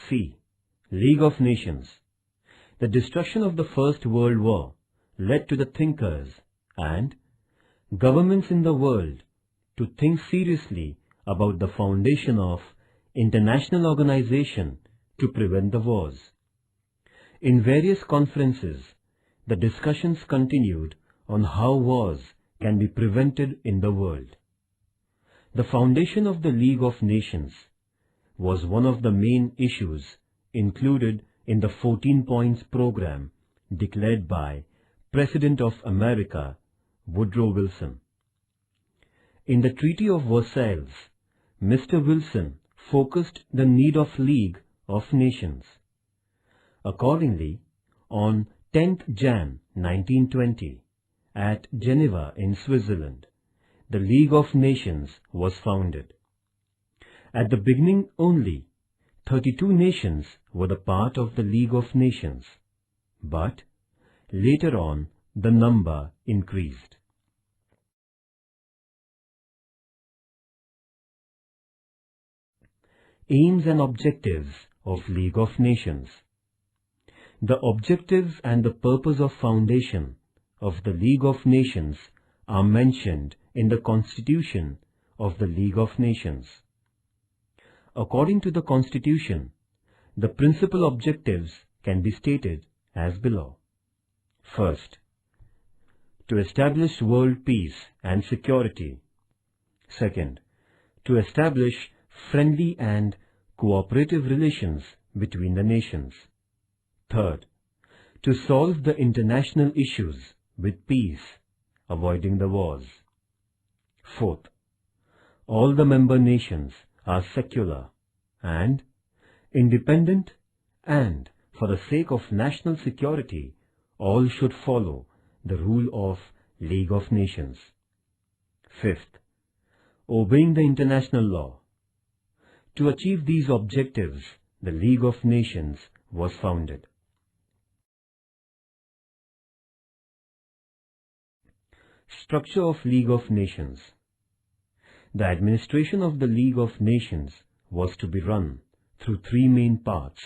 C. League of Nations. The destruction of the First World War led to the thinkers and governments in the world to think seriously about the foundation of international organization to prevent the wars. In various conferences, the discussions continued on how wars can be prevented in the world. The foundation of the League of Nations was one of the main issues included in the 14 points program declared by President of America, Woodrow Wilson. In the Treaty of Versailles, Mr. Wilson focused the need of League of Nations. Accordingly, on 10th Jan 1920, at Geneva in Switzerland, the League of Nations was founded. At the beginning only, 32 nations were the part of the League of Nations, but later on the number increased. Aims and objectives of League of Nations. The objectives and the purpose of foundation of the League of Nations are mentioned in the Constitution of the League of Nations. According to the Constitution, the principal objectives can be stated as below. First, to establish world peace and security. Second, to establish friendly and cooperative relations between the nations. Third, to solve the international issues with peace, avoiding the wars. Fourth, all the member nations are secular and independent, and for the sake of national security, all should follow the rule of League of Nations. Fifth, obeying the international law. To achieve these objectives, the League of Nations was founded. Structure of League of Nations. The administration of the League of Nations was to be run through three main parts.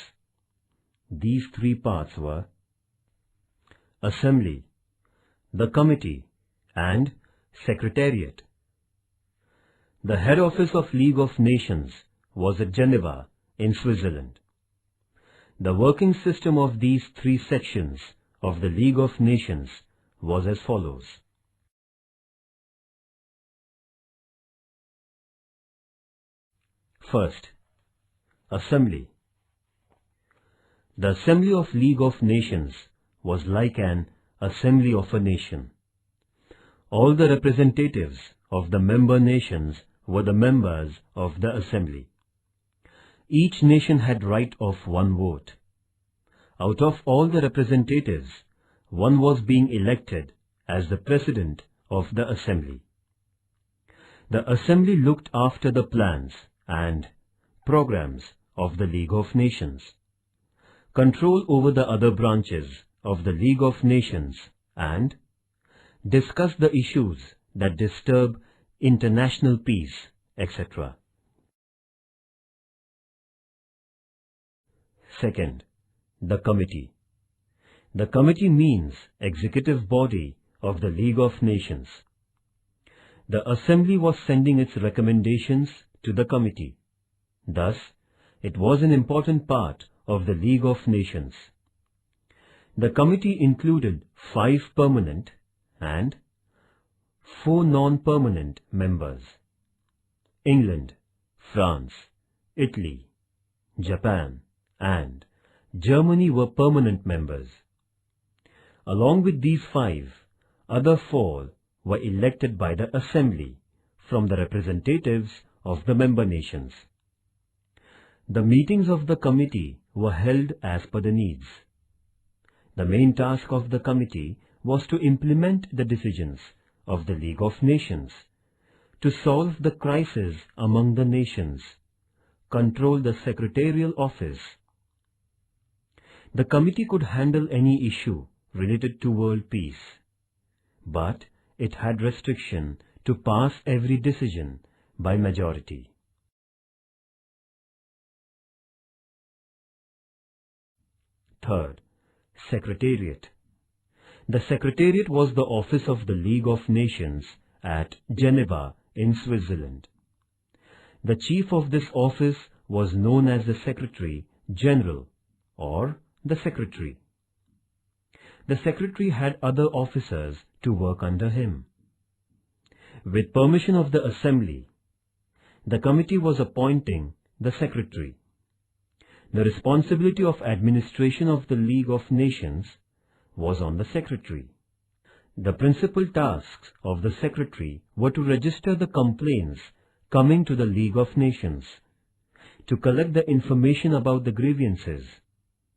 These three parts were Assembly, the Committee, and Secretariat. The head office of League of Nations was at Geneva in Switzerland. The working system of these three sections of the League of Nations was as follows. First, Assembly. The Assembly of League of Nations was like an assembly of a nation. All the representatives of the member nations were the members of the Assembly. Each nation had right of one vote. Out of all the representatives, one was being elected as the President of the Assembly. The Assembly looked after the plans and programs of the League of Nations, control over the other branches of the League of Nations, and discuss the issues that disturb international peace, etc. Second, the Committee. The Committee means executive body of the League of Nations. The Assembly was sending its recommendations to the Committee. Thus, it was an important part of the League of Nations. The Committee included 5 permanent and 4 non-permanent members. England, France, Italy, Japan, and Germany were permanent members. Along with these 5, other 4 were elected by the Assembly from the representatives of the member nations. The meetings of the committee were held as per the needs. The main task of the committee was to implement the decisions of the League of Nations, to solve the crisis among the nations, control the secretarial office. The committee could handle any issue related to world peace, but it had restriction to pass every decision by majority. Third, Secretariat. The Secretariat was the office of the League of Nations at Geneva in Switzerland. The chief of this office was known as the Secretary General or the Secretary. The Secretary had other officers to work under him. With permission of the Assembly, the committee was appointing the Secretary. The responsibility of administration of the League of Nations was on the Secretary. The principal tasks of the Secretary were to register the complaints coming to the League of Nations, to collect the information about the grievances,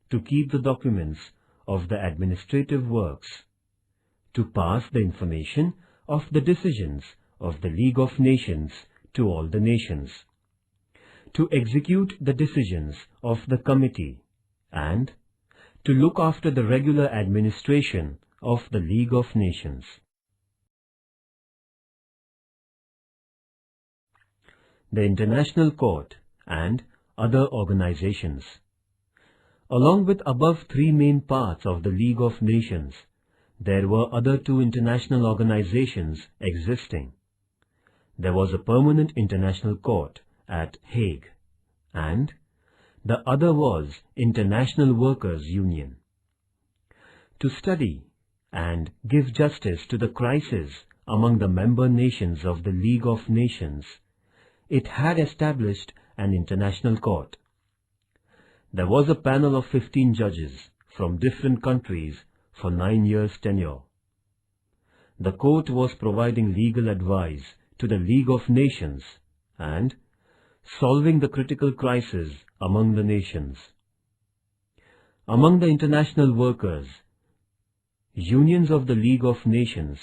to keep the documents of the administrative works, to pass the information of the decisions of the League of Nations to all the nations, to execute the decisions of the committee, and to look after the regular administration of the League of Nations. The International Court and other organizations. Along with above three main parts of the League of Nations, there were other two international organizations existing. There was a permanent international court at Hague, and the other was International Workers' Union. To study and give justice to the crisis among the member nations of the League of Nations, it had established an international court. There was a panel of 15 judges from different countries for 9 years' tenure. The court was providing legal advice to the League of Nations and solving the critical crisis among the nations. Among the international workers, unions of the League of Nations,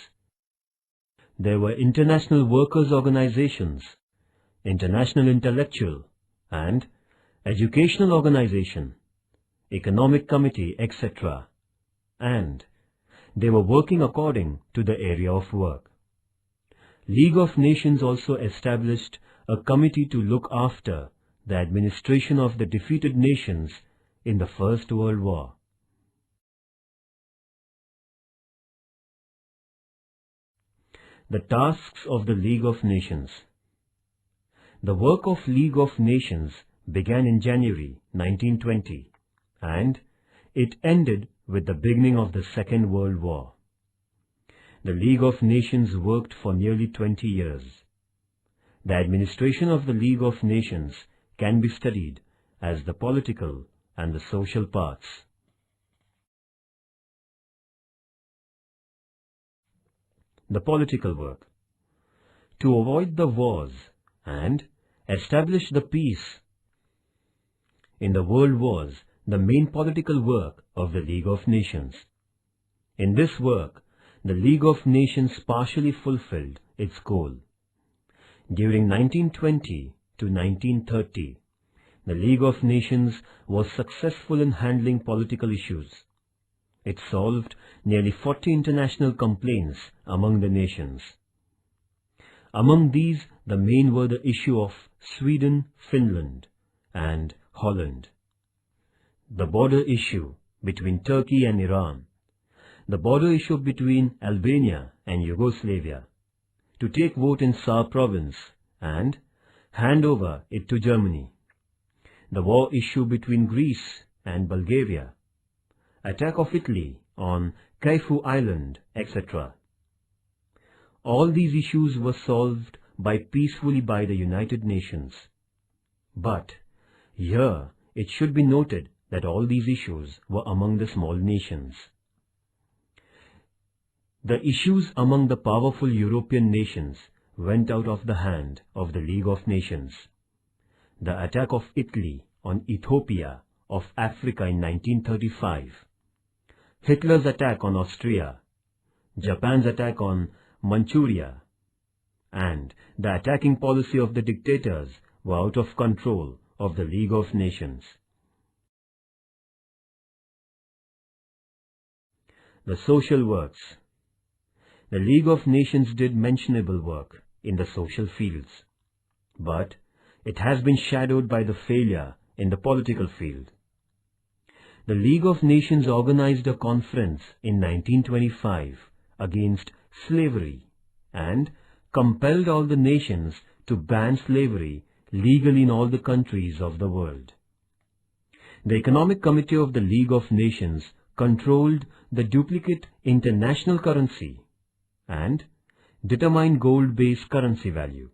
there were international workers' organizations, international intellectual and educational organization, economic committee, etc., and they were working according to the area of work. League of Nations also established a committee to look after the administration of the defeated nations in the First World War. The tasks of the League of Nations. The work of League of Nations began in January 1920 and it ended with the beginning of the Second World War. The League of Nations worked for nearly 20 years. The administration of the League of Nations can be studied as the political and the social parts. The political work. To avoid the wars and establish the peace in the world was the main political work of the League of Nations. In this work, the League of Nations partially fulfilled its goal. During 1920 to 1930, the League of Nations was successful in handling political issues. It solved nearly 40 international complaints among the nations. Among these, the main were the issue of Sweden, Finland, and Holland, the border issue between Turkey and Iran, the border issue between Albania and Yugoslavia, to take vote in Saar province and hand over it to Germany, the war issue between Greece and Bulgaria, attack of Italy on Kaifu Island, etc. All these issues were solved peacefully by the United Nations. But here it should be noted that all these issues were among the small nations. The issues among the powerful European nations went out of the hand of the League of Nations. The attack of Italy on Ethiopia of Africa in 1935, Hitler's attack on Austria, Japan's attack on Manchuria, and the attacking policy of the dictators were out of control of the League of Nations. The social works. The League of Nations did mentionable work in the social fields, but it has been shadowed by the failure in the political field. the League of Nations organized a conference in 1925 against slavery and compelled all the nations to ban slavery legally in all the countries of the world. The Economic Committee of the League of Nations controlled the duplicate international currency and determined gold-based currency value.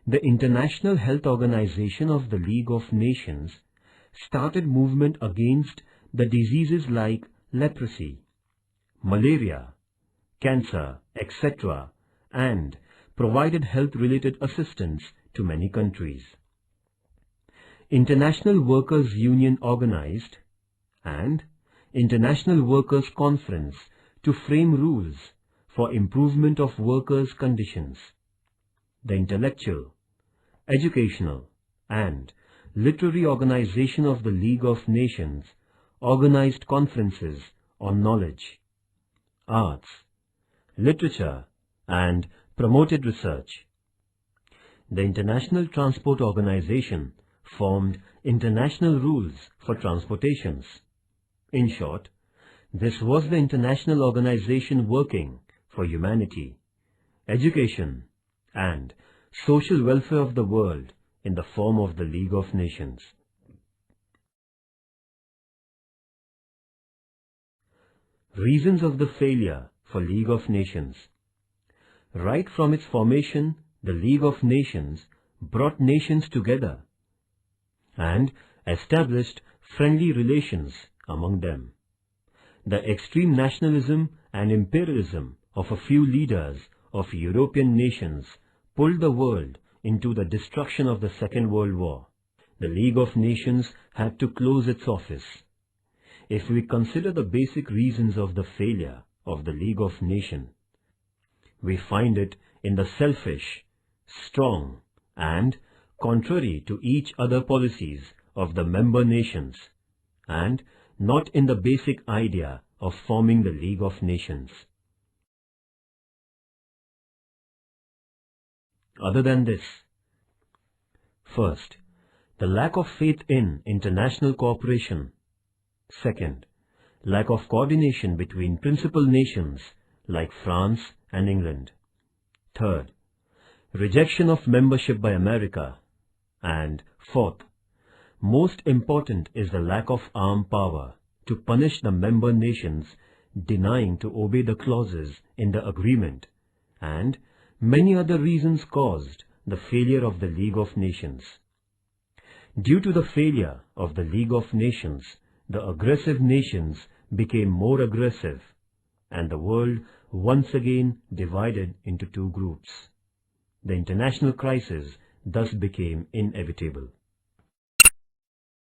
The International Health Organization of the League of Nations started movement against the diseases like leprosy, malaria, cancer, etc., and provided health-related assistance to many countries. International Workers' Union organized and International Workers' Conference to frame rules for improvement of workers' conditions. The Intellectual, Educational, and Literary Organization of the League of Nations organized conferences on knowledge, arts, literature, and promoted research. The International Transport Organization formed international rules for transportations. In short, this was the international organization working for humanity, education, and social welfare of the world in the form of the League of Nations. Reasons of the failure for League of Nations. Right from its formation, the League of Nations brought nations together and established friendly relations among them. The extreme nationalism and imperialism of a few leaders of European nations pulled the world into the destruction of the Second World War. The League of Nations had to close its office. If we consider the basic reasons of the failure of the League of Nations, we find it in the selfish, strong, and contrary to each other policies of the member nations, and not in the basic idea of forming the League of Nations. Other than this, first, the lack of faith in international cooperation. Second, lack of coordination between principal nations like France and England. Third, rejection of membership by America. And fourth, most important is the lack of armed power to punish the member nations denying to obey the clauses in the agreement, and many other reasons caused the failure of the League of Nations. Due to the failure of the League of Nations, the aggressive nations became more aggressive, and the world once again divided into two groups. The international crisis thus became inevitable.